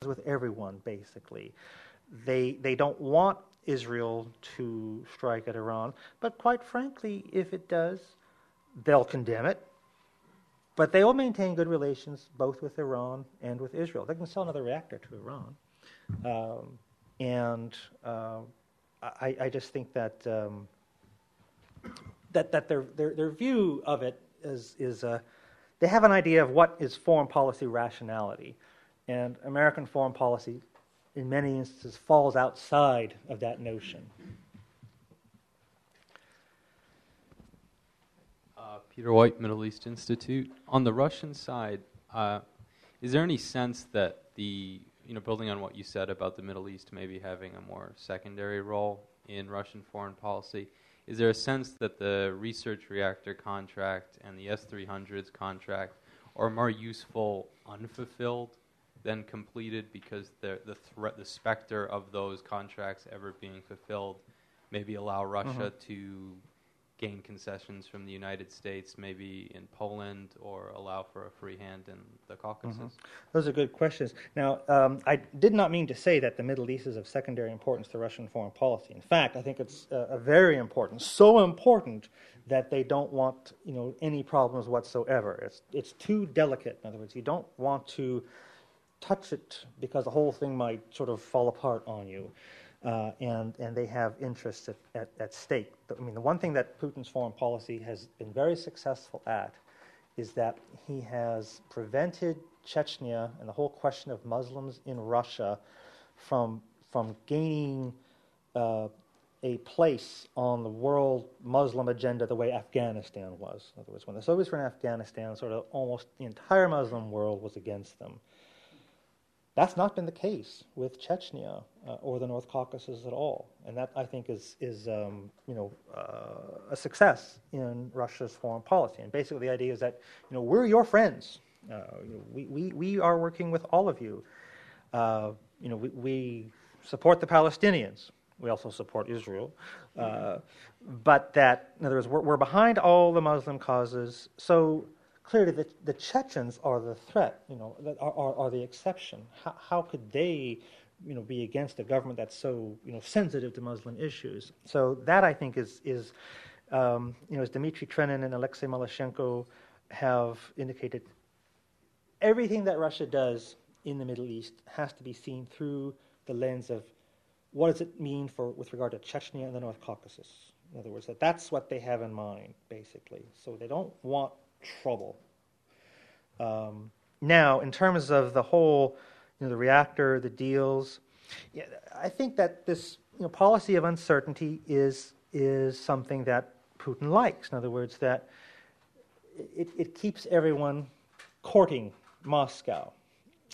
with everyone, basically. They don't want Israel to strike at Iran, but quite frankly, if it does, they'll condemn it. But they will maintain good relations both with Iran and with Israel. They can sell another reactor to Iran. I just think that that their view of it is they have an idea of what is foreign policy rationality, and American foreign policy, in many instances, falls outside of that notion. Peter White, Middle East Institute. On the Russian side, is there any sense that building on what you said about the Middle East maybe having a more secondary role in Russian foreign policy, is there a sense that the research reactor contract and the S-300s contract are more useful unfulfilled than completed, because the specter of those contracts ever being fulfilled maybe allow Russia to gain concessions from the United States, maybe in Poland, or allow for a free hand in the Caucasus? Those are good questions. Now, I did not mean to say that the Middle East is of secondary importance to Russian foreign policy. In fact, I think it's very important, so important that they don't want any problems whatsoever. It's too delicate. In other words, you don't want to touch it because the whole thing might sort of fall apart on you. And they have interests at stake. I mean, the one thing that Putin's foreign policy has been very successful at is that he has prevented Chechnya and the whole question of Muslims in Russia from gaining a place on the world Muslim agenda the way Afghanistan was. In other words, when the Soviets were in Afghanistan, sort of almost the entire Muslim world was against them. That's not been the case with Chechnya or the North Caucasus at all, and that I think is a success in Russia's foreign policy. And basically, the idea is that we're your friends. We are working with all of you. We support the Palestinians. We also support Israel, but that, in other words, we're behind all the Muslim causes. So clearly, the Chechens are the threat, are the exception. How could they, be against a government that's so, sensitive to Muslim issues? So that, I think, is as Dmitry Trenin and Alexei Malyshenko have indicated, everything that Russia does in the Middle East has to be seen through the lens of what does it mean with regard to Chechnya and the North Caucasus. In other words, that's what they have in mind, basically. So they don't want trouble. Now, in terms of the whole, the reactor, the deals, I think that this policy of uncertainty is something that Putin likes. In other words, that it keeps everyone courting Moscow,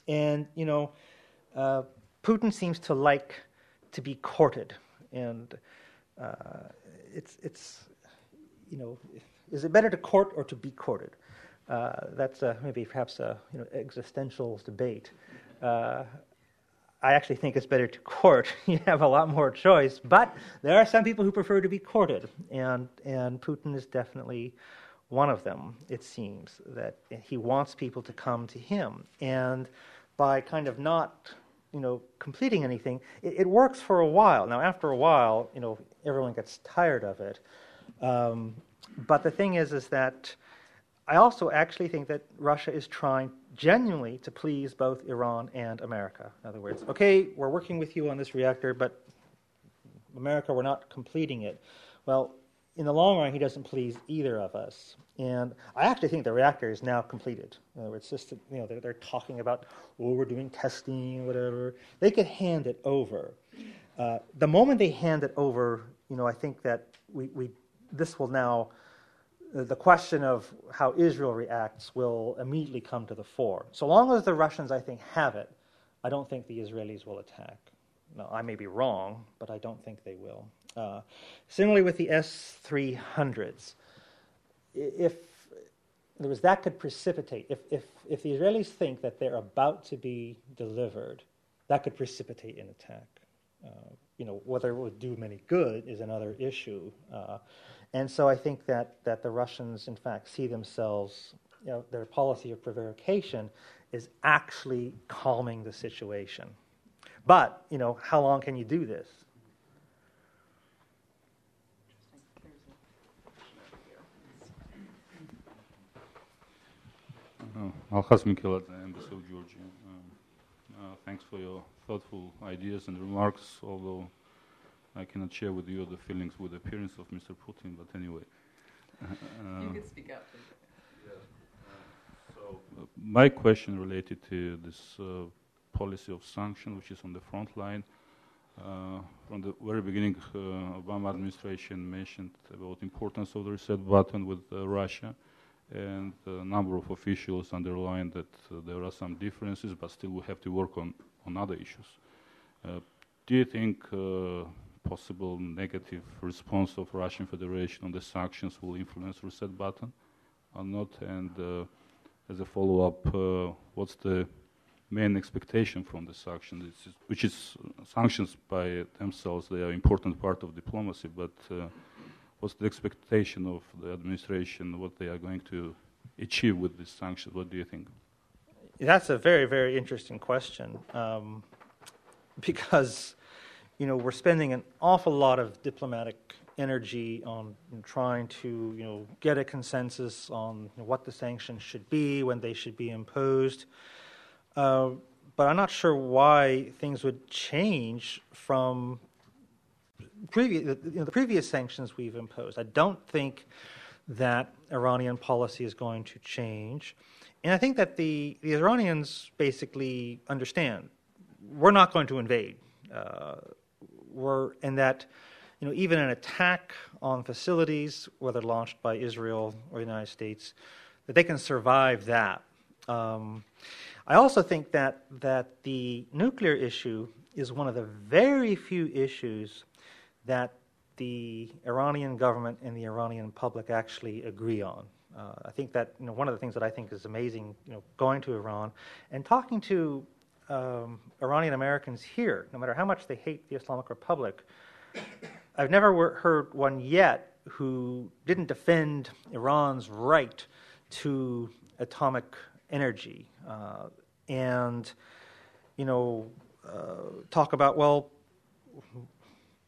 and Putin seems to like to be courted, and it's is it better to court or to be courted? That's maybe perhaps a existential debate. I actually think it's better to court. You have a lot more choice, but there are some people who prefer to be courted, and Putin is definitely one of them. It seems that he wants people to come to him, and by kind of not completing anything, it works for a while. Now, after a while, everyone gets tired of it. But the thing is that I also actually think that Russia is trying genuinely to please both Iran and America. In other words, okay, we're working with you on this reactor, but America, we're not completing it. Well, in the long run, he doesn't please either of us. And I actually think the reactor is now completed. In other words, just they're talking about, we're doing testing, whatever. They could hand it over. The moment they hand it over, I think that this will now, the question of how Israel reacts will immediately come to the fore. So long as the Russians, I think, have it, I don't think the Israelis will attack. Now, I may be wrong, but I don't think they will. Similarly with the S-300s, that could precipitate, if the Israelis think that they're about to be delivered, that could precipitate an attack. Whether it would do them any good is another issue. And so I think that the Russians, in fact, see themselves, their policy of prevarication is actually calming the situation. But, how long can you do this? Alhas Mikhail, Embassy of Georgia. Thanks for your thoughtful ideas and remarks, although I cannot share with you the feelings with the appearance of Mr. Putin, but anyway. You can speak up. My question related to this policy of sanction, which is on the front line. From the very beginning, Obama administration mentioned about importance of the reset button with Russia, and a number of officials underlined that there are some differences, but still we have to work on other issues. Do you think possible negative response of Russian Federation on the sanctions will influence reset button or not? And as a follow-up, what's the main expectation from the sanctions? Which is sanctions by themselves, they are an important part of diplomacy, but what's the expectation of the administration, what they are going to achieve with these sanctions? What do you think? That's a very, very interesting question, because we're spending an awful lot of diplomatic energy on trying to get a consensus on what the sanctions should be, when they should be imposed. But I'm not sure why things would change from the previous sanctions we've imposed. I don't think that Iranian policy is going to change. And I think that the Iranians basically understand we're not going to invade. And that even an attack on facilities, whether launched by Israel or the United States, that they can survive that. I also think that the nuclear issue is one of the very few issues that the Iranian government and the Iranian public actually agree on. I think that one of the things that I think is amazing, going to Iran and talking to Iranian Americans here, no matter how much they hate the Islamic Republic, I've never heard one yet who didn't defend Iran's right to atomic energy and talk about,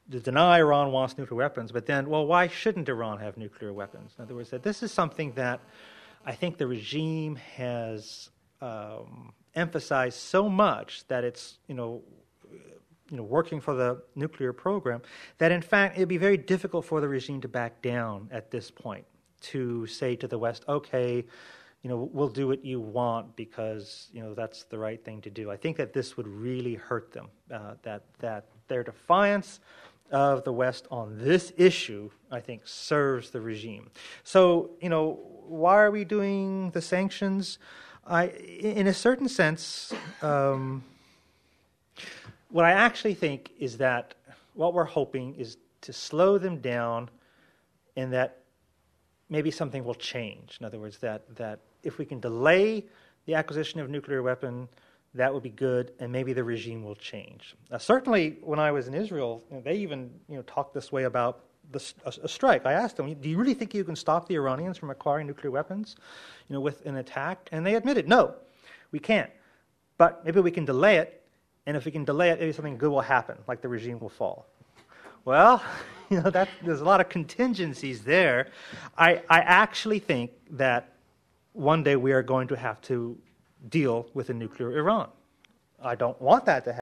to deny Iran wants nuclear weapons, but then, why shouldn't Iran have nuclear weapons? In other words, that this is something that I think the regime has emphasized so much that it's, working for the nuclear program, that in fact it'd be very difficult for the regime to back down at this point, to say to the West, okay, we'll do what you want because, that's the right thing to do. I think that this would really hurt them, that their defiance of the West on this issue, I think, serves the regime. So, why are we doing the sanctions? In a certain sense, what I actually think is that what we're hoping is to slow them down and that maybe something will change. In other words, that if we can delay the acquisition of a nuclear weapon, that would be good, and maybe the regime will change. Certainly, when I was in Israel, they even talked this way about a strike. I asked them, do you really think you can stop the Iranians from acquiring nuclear weapons, with an attack? And they admitted, no, we can't. But maybe we can delay it, and if we can delay it, maybe something good will happen, like the regime will fall. Well, there's a lot of contingencies there. I actually think that one day we are going to have to deal with a nuclear Iran. I don't want that to happen.